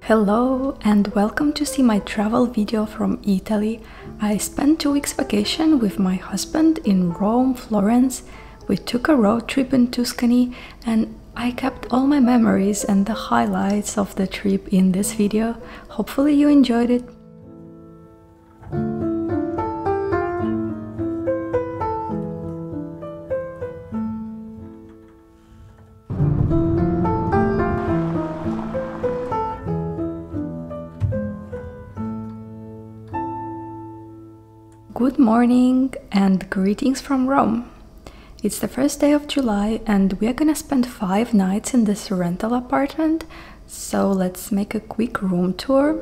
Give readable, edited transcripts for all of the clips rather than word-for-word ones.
Hello and welcome to see my travel video from Italy. I spent 2 weeks vacation with my husband in Rome, Florence. We took a road trip in Tuscany and I kept all my memories and the highlights of the trip in this video. Hopefully you enjoyed it. Good morning and greetings from Rome. It's the first day of July and we are gonna spend 5 nights in this rental apartment, so let's make a quick room tour.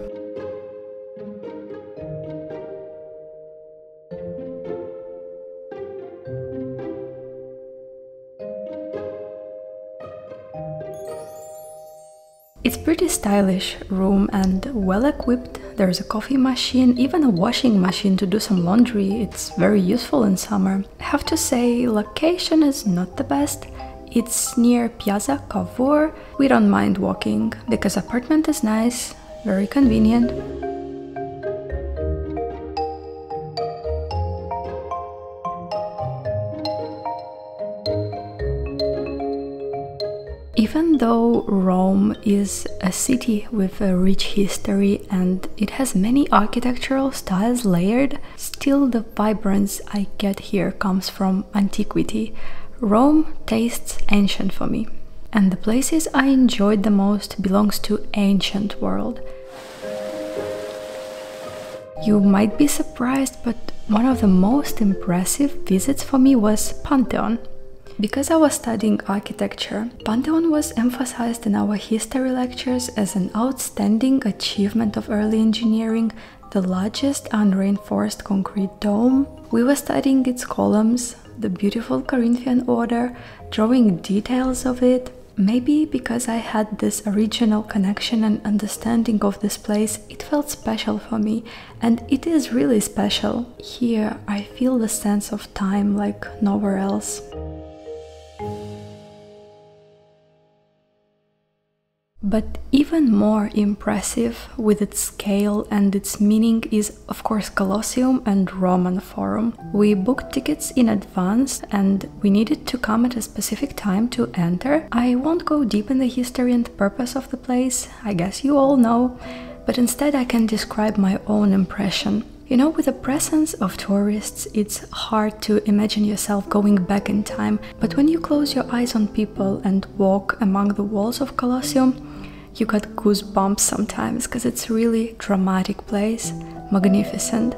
It's pretty stylish room and well equipped. There's a coffee machine, even a washing machine to do some laundry. It's very useful in summer. I have to say, location is not the best. It's near Piazza Cavour. We don't mind walking because apartment is nice, very convenient. Even though Rome is a city with a rich history and it has many architectural styles layered, still the vibrance I get here comes from antiquity. Rome tastes ancient for me, and the places I enjoyed the most belongs to ancient world. You might be surprised, but one of the most impressive visits for me was Pantheon. Because I was studying architecture, Pantheon was emphasized in our history lectures as an outstanding achievement of early engineering, the largest unreinforced concrete dome. We were studying its columns, the beautiful Corinthian order, drawing details of it. Maybe because I had this original connection and understanding of this place, it felt special for me, and it is really special. Here I feel the sense of time like nowhere else. But even more impressive with its scale and its meaning is of course Colosseum and Roman Forum. We booked tickets in advance and we needed to come at a specific time to enter. I won't go deep in the history and purpose of the place, I guess you all know, but instead I can describe my own impression. You know, with the presence of tourists, it's hard to imagine yourself going back in time, but when you close your eyes on people and walk among the walls of Colosseum, you got goosebumps sometimes, because it's really dramatic place, magnificent.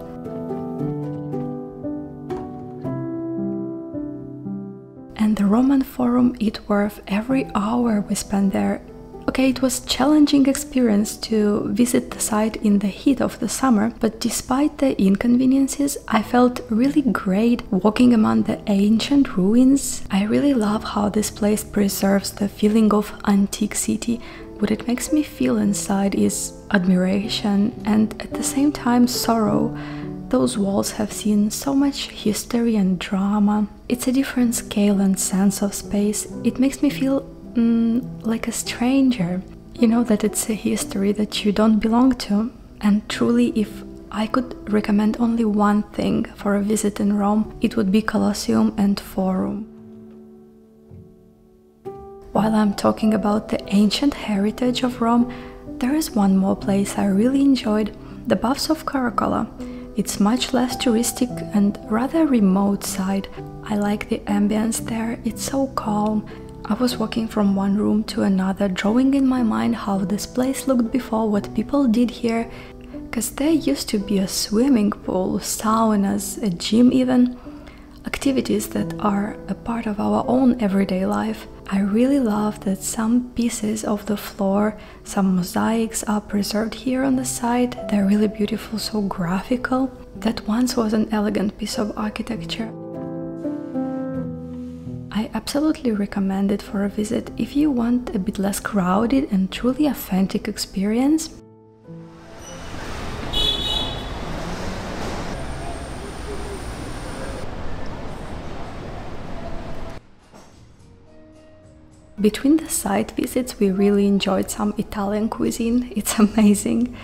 And the Roman Forum, it worth every hour we spent there. Okay, it was a challenging experience to visit the site in the heat of the summer, but despite the inconveniences, I felt really great walking among the ancient ruins. I really love how this place preserves the feeling of antique city. What it makes me feel inside is admiration and at the same time sorrow. Those walls have seen so much history and drama. It's a different scale and sense of space. It makes me feel like a stranger. You know that it's a history that you don't belong to. And truly, if I could recommend only one thing for a visit in Rome, it would be Colosseum and Forum. While I'm talking about the ancient heritage of Rome, there is one more place I really enjoyed, the Baths of Caracalla. It's much less touristic and rather remote side. I like the ambience there, it's so calm. I was walking from one room to another, drawing in my mind how this place looked before, what people did here, because there used to be a swimming pool, saunas, a gym even, activities that are a part of our own everyday life. I really love that some pieces of the floor, some mosaics are preserved here on the site. They're really beautiful, so graphical. That once was an elegant piece of architecture. I absolutely recommend it for a visit if you want a bit less crowded and truly authentic experience. Between the site visits, we really enjoyed some Italian cuisine. It's amazing.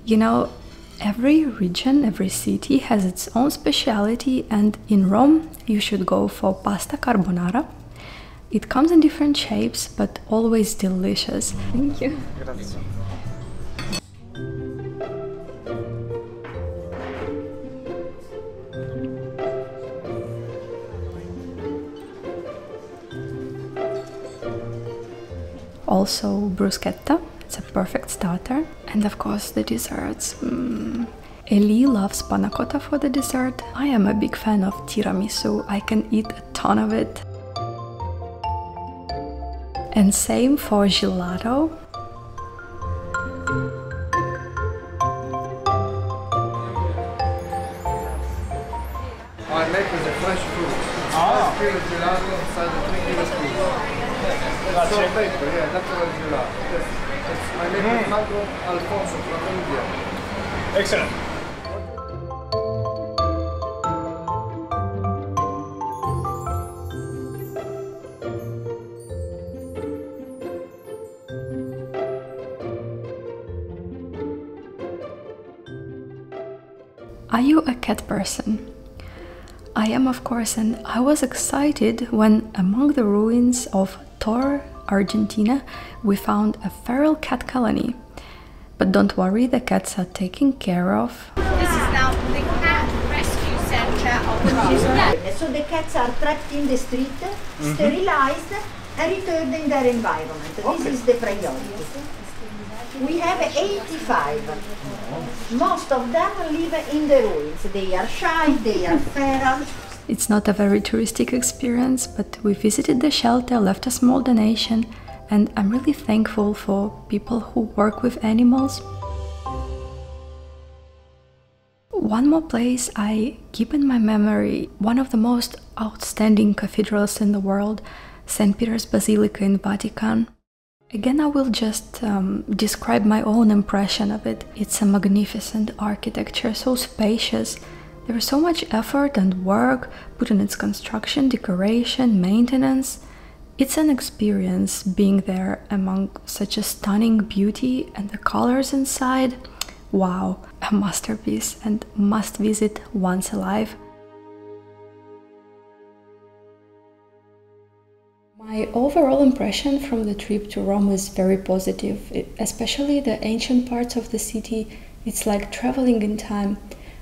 You know, every region, every city has its own speciality, and in Rome you should go for pasta carbonara. It comes in different shapes, but always delicious. Thank you. Grazie. Also bruschetta, it's a perfect starter. And of course the desserts. Eli loves panna cotta for the dessert. I am a big fan of tiramisu, I can eat a ton of it. And same for gelato. I make with the fresh fruit. Ice cream gelato inside the 3 kilo scoop. It's so paper, yeah, that's what gelato. Yes. I make with mango Alfonso from India. Excellent. Are you a cat person? I am, of course, and I was excited when among the ruins of Tor, Argentina, we found a feral cat colony. But don't worry, the cats are taken care of. This is now the cat rescue center of the So the cats are trapped in the street, sterilized, and returned in their environment. This is the priority. We have 85. Most of them live in the ruins. They are shy, they are feral. It's not a very touristic experience, but we visited the shelter, left a small donation, and I'm really thankful for people who work with animals. One more place I keep in my memory, one of the most outstanding cathedrals in the world, St. Peter's Basilica in Vatican. Again, I will just describe my own impression of it. It's a magnificent architecture, so spacious. There is so much effort and work put in its construction, decoration, maintenance. It's an experience being there among such a stunning beauty, and the colors inside. Wow, a masterpiece and must visit once alive. My overall impression from the trip to Rome is very positive, especially the ancient parts of the city. It's like traveling in time.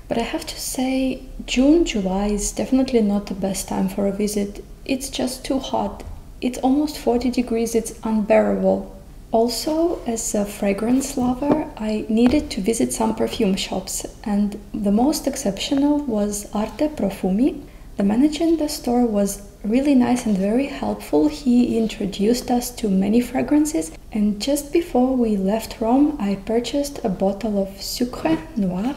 But I have to say, June, July is definitely not the best time for a visit. It's just too hot. It's almost 40 degrees, it's unbearable. Also, as a fragrance lover, I needed to visit some perfume shops, and the most exceptional was Arte Profumi. The manager in the store was really nice and very helpful. He introduced us to many fragrances, and just before we left Rome, I purchased a bottle of Sucre Noir.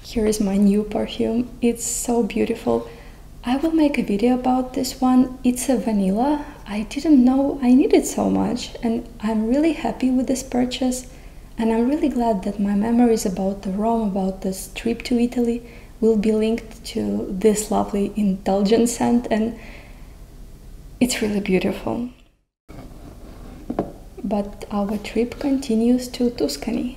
Here is my new perfume. It's so beautiful. I will make a video about this one. It's a vanilla. I didn't know I needed so much, and I'm really happy with this purchase, and I'm really glad that my memories about the Rome, about this trip to Italy, will be linked to this lovely indulgent scent, and it's really beautiful. But our trip continues to Tuscany.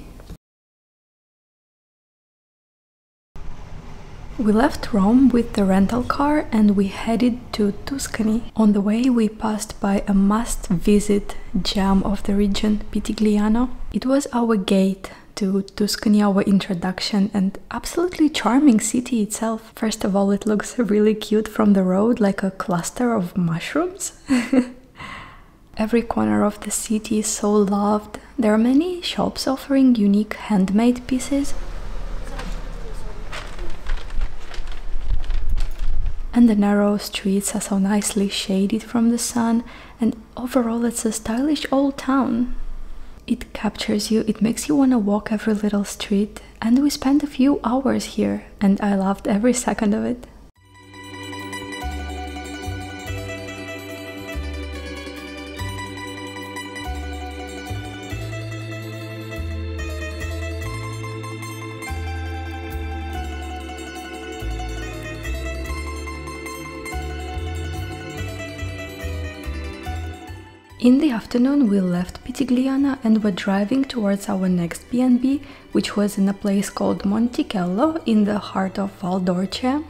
We left Rome with the rental car and we headed to Tuscany. On the way we passed by a must-visit gem of the region, Pitigliano. It was our gate to Tuscany, our introduction, and absolutely charming city itself. First of all, it looks really cute from the road, like a cluster of mushrooms. Every corner of the city is so loved. There are many shops offering unique handmade pieces. And the narrow streets are so nicely shaded from the sun, and overall it's a stylish old town. It captures you, it makes you want to walk every little street, and we spent a few hours here, and I loved every second of it. In the afternoon we left Pitigliana and were driving towards our next B&B, which was in a place called Montichello in the heart of Val d'Orcia.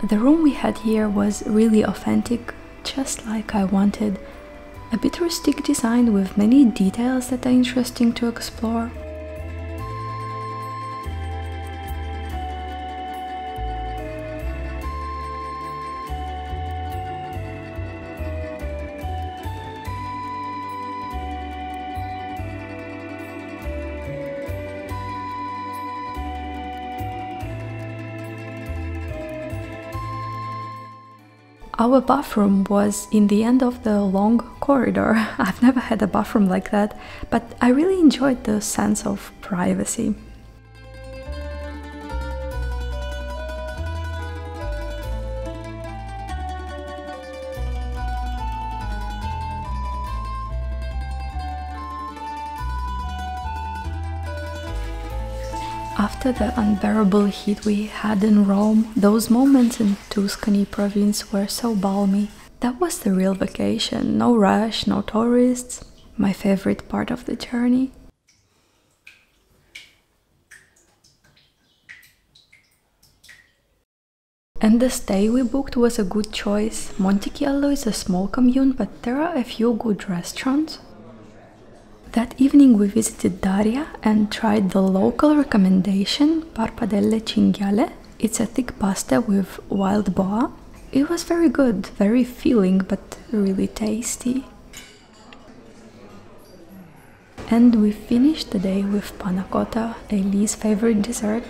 The room we had here was really authentic, just like I wanted. A bit rustic design with many details that are interesting to explore. Our bathroom was in the end of the long corridor. I've never had a bathroom like that, but I really enjoyed the sense of privacy. After the unbearable heat we had in Rome, those moments in Tuscany province were so balmy. That was the real vacation, no rush, no tourists, my favorite part of the journey. And the stay we booked was a good choice. Montichello is a small commune, but there are a few good restaurants. That evening we visited Daria and tried the local recommendation, parpadelle cinghiale. It's a thick pasta with wild boar. It was very good, very filling, but really tasty. And we finished the day with panna cotta, Elie's favorite dessert.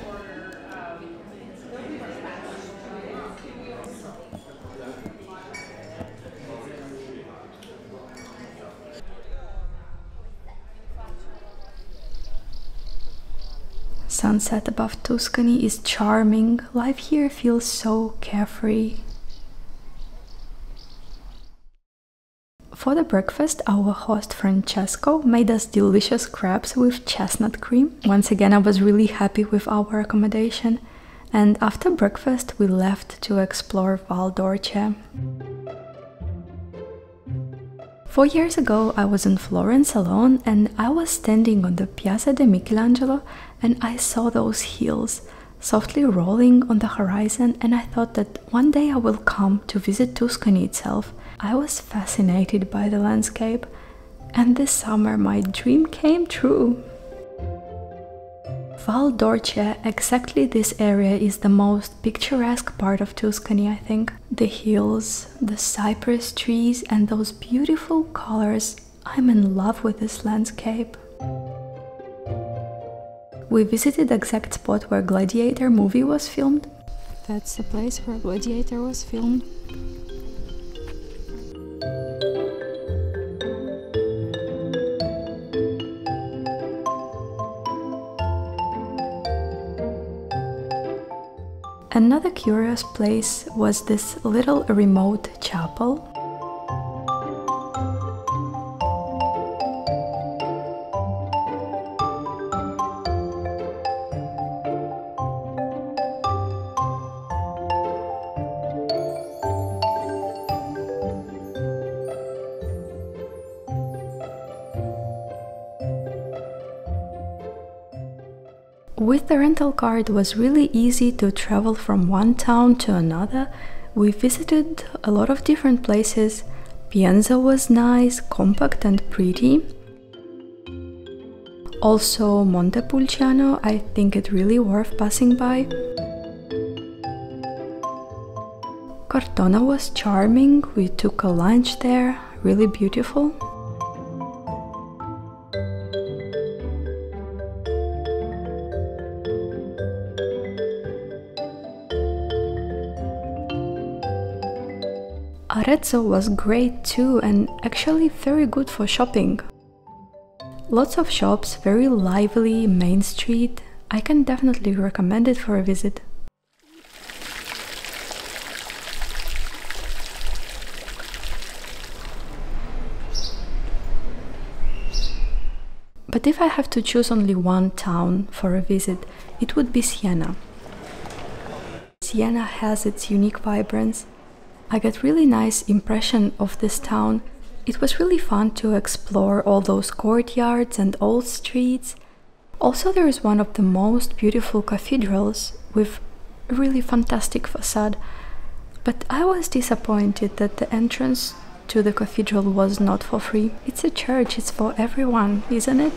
Sunset above Tuscany is charming. Life here feels so carefree. For the breakfast, our host Francesco made us delicious crepes with chestnut cream. Once again, I was really happy with our accommodation. And after breakfast, we left to explore Val d'Orcia. 4 years ago, I was in Florence alone and I was standing on the Piazza de Michelangelo and I saw those hills softly rolling on the horizon, and I thought that one day I will come to visit Tuscany itself. I was fascinated by the landscape, and this summer my dream came true. Val d'Orcia, exactly this area, is the most picturesque part of Tuscany, I think. The hills, the cypress trees and those beautiful colors. I'm in love with this landscape. We visited the exact spot where Gladiator movie was filmed. That's the place where Gladiator was filmed. Another curious place was this little remote chapel. With the rental car, it was really easy to travel from one town to another. We visited a lot of different places. Pienza was nice, compact and pretty. Also Montepulciano, I think it really worth passing by. Cortona was charming, we took a lunch there, really beautiful. Arezzo was great too, and actually very good for shopping. Lots of shops, very lively, main street. I can definitely recommend it for a visit. But But if I have to choose only one town for a visit, it would be Siena. Siena has its unique vibrance. I got really nice impression of this town. It was really fun to explore all those courtyards and old streets. Also, there is one of the most beautiful cathedrals with a really fantastic facade. But I was disappointed that the entrance to the cathedral was not for free. It's a church, it's for everyone, isn't it?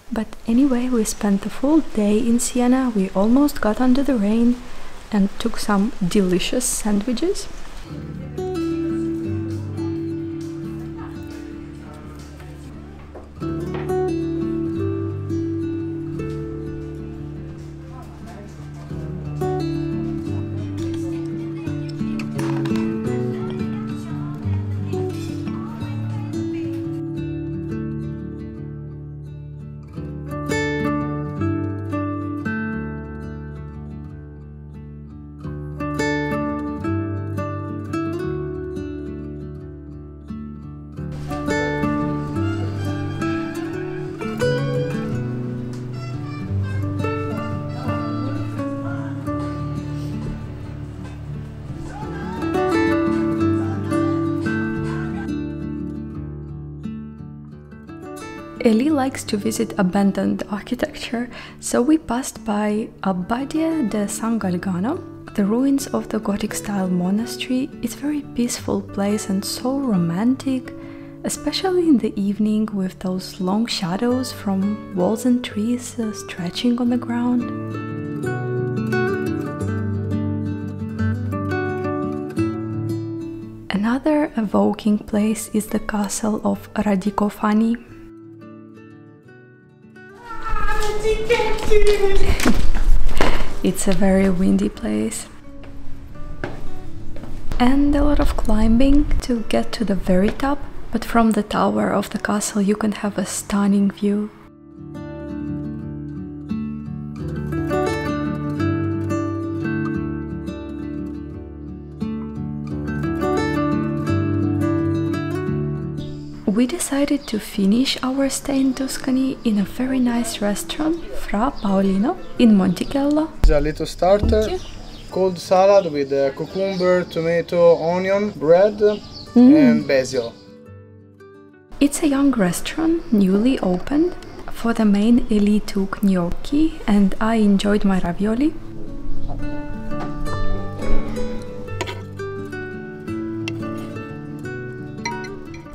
But anyway, we spent the full day in Siena, we almost got under the rain and took some delicious sandwiches. Eli likes to visit abandoned architecture, so we passed by Abbadia de San Galgano, the ruins of the Gothic-style monastery. It's a very peaceful place and so romantic, especially in the evening with those long shadows from walls and trees stretching on the ground. Another evoking place is the castle of Radicofani. It's a very windy place. And a lot of climbing to get to the very top, but from the tower of the castle you can have a stunning view. We decided to finish our stay in Tuscany in a very nice restaurant, Fra Paolino, in Monticello. It's a little starter, cold salad with cucumber, tomato, onion, bread and basil. It's a young restaurant, newly opened. For the main, Eli took gnocchi and I enjoyed my ravioli.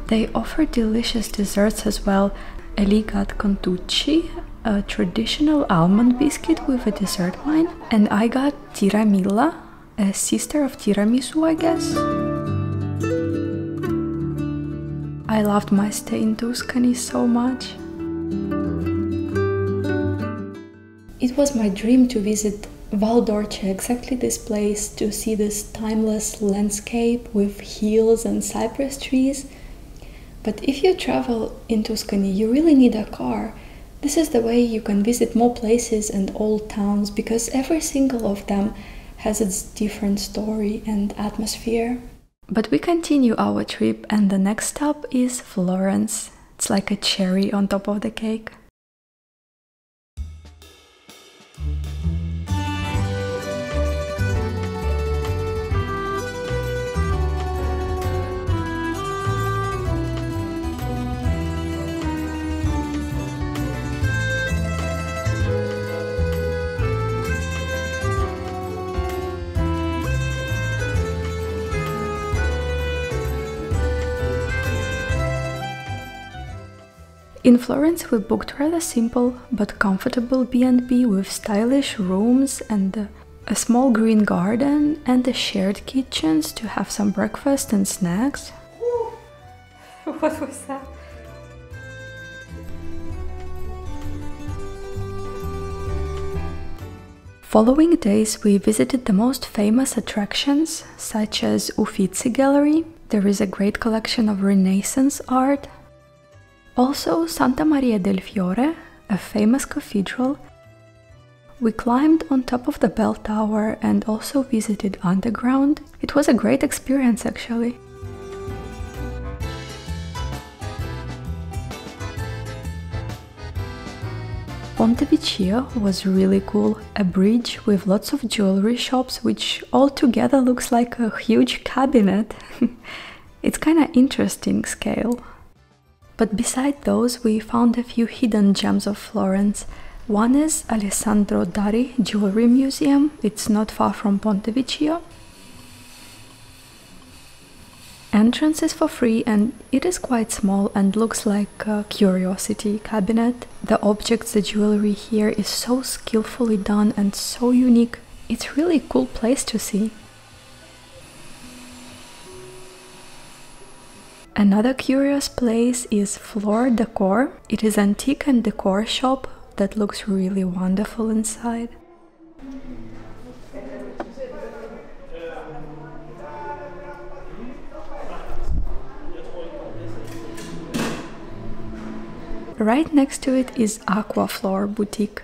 They offer delicious desserts as well. Eli got contucci, a traditional almond biscuit with a dessert wine, and I got tiramilla, a sister of tiramisu, I guess. I loved my stay in Tuscany so much. It was my dream to visit Val d'Orce, exactly this place, to see this timeless landscape with hills and cypress trees. But if you travel in Tuscany, you really need a car. This is the way you can visit more places and old towns, because every single of them has its different story and atmosphere. But we continue our trip and the next stop is Florence. It's like a cherry on top of the cake. In Florence we booked rather simple but comfortable B&B with stylish rooms and a small green garden and a shared kitchens to have some breakfast and snacks. What was that? Following days we visited the most famous attractions such as Uffizi Gallery. There is a great collection of Renaissance art. Also, Santa Maria del Fiore, a famous cathedral. We climbed on top of the bell tower and also visited underground. It was a great experience, actually. Ponte Vecchio was really cool, a bridge with lots of jewelry shops which all together looks like a huge cabinet. It's kinda interesting scale. But beside those we found a few hidden gems of Florence. One is Alessandro Dari Jewelry Museum, it's not far from Ponte Vecchio. Entrance is for free and it is quite small and looks like a curiosity cabinet. The objects, the jewelry here is so skillfully done and so unique. It's really a cool place to see. Another curious place is Floor Decor. It is an antique and decor shop that looks really wonderful inside. Right next to it is Aquaflor Boutique.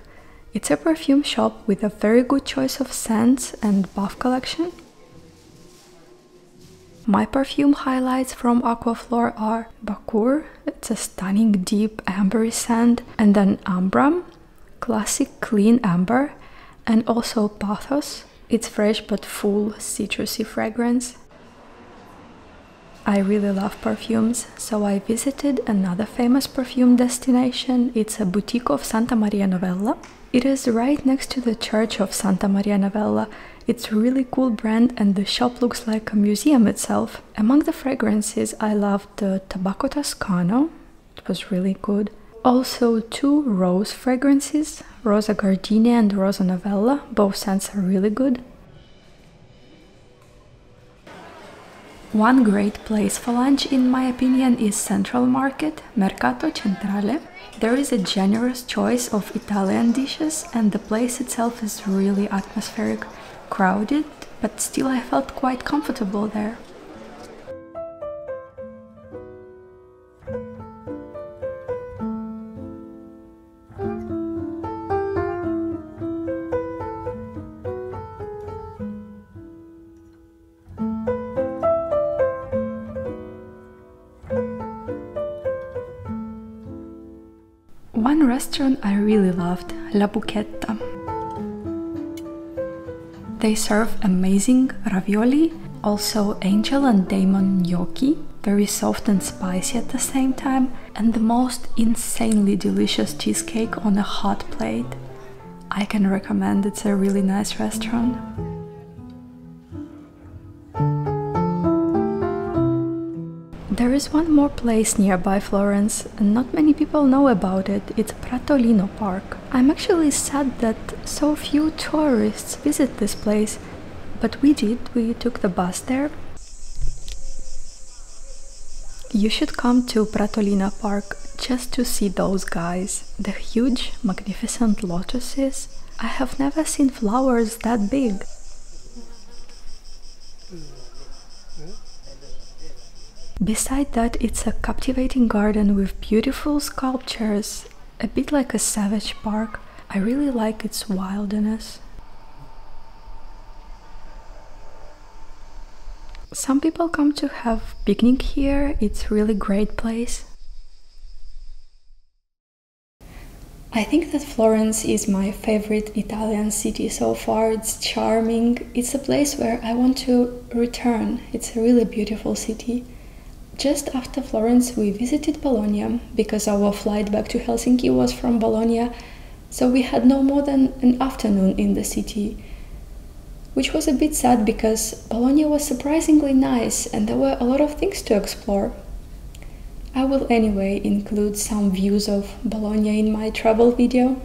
It's a perfume shop with a very good choice of scents and bath collection. My perfume highlights from Aquaflor are Bakur, it's a stunning deep ambery scent, and then Ambram, classic clean amber, and also Pathos, it's fresh but full citrusy fragrance. I really love perfumes, so I visited another famous perfume destination. It's a boutique of Santa Maria Novella. It is right next to the church of Santa Maria Novella. It's a really cool brand and the shop looks like a museum itself. Among the fragrances I loved the Tabacco Toscano, it was really good. Also two rose fragrances, Rosa Gardenia and Rosa Novella, both scents are really good. One great place for lunch, in my opinion, is Central Market, Mercato Centrale. There is a generous choice of Italian dishes and the place itself is really atmospheric, crowded, but still I felt quite comfortable there. One restaurant I really loved, La Buchetta. They serve amazing ravioli, also angel and demon gnocchi, very soft and spicy at the same time, and the most insanely delicious cheesecake on a hot plate. I can recommend, it's a really nice restaurant. There is one more place nearby Florence, and not many people know about it. It's Pratolino Park. I'm actually sad that so few tourists visit this place, but we did. We took the bus there. You should come to Pratolino Park just to see those guys. The huge, magnificent lotuses. I have never seen flowers that big. Beside that, it's a captivating garden with beautiful sculptures, a bit like a savage park. I really like its wildness. Some people come to have picnic here, it's a really great place. I think that Florence is my favorite Italian city so far. It's charming, it's a place where I want to return. It's a really beautiful city. Just after Florence we visited Bologna, because our flight back to Helsinki was from Bologna, so we had no more than an afternoon in the city, which was a bit sad because Bologna was surprisingly nice and there were a lot of things to explore. I will anyway include some views of Bologna in my travel video.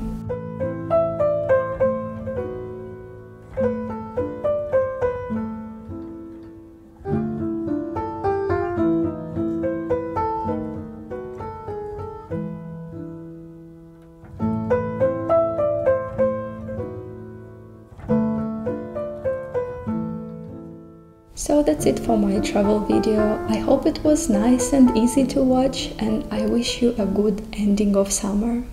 So that's it for my travel video. I hope it was nice and easy to watch, and I wish you a good ending of summer.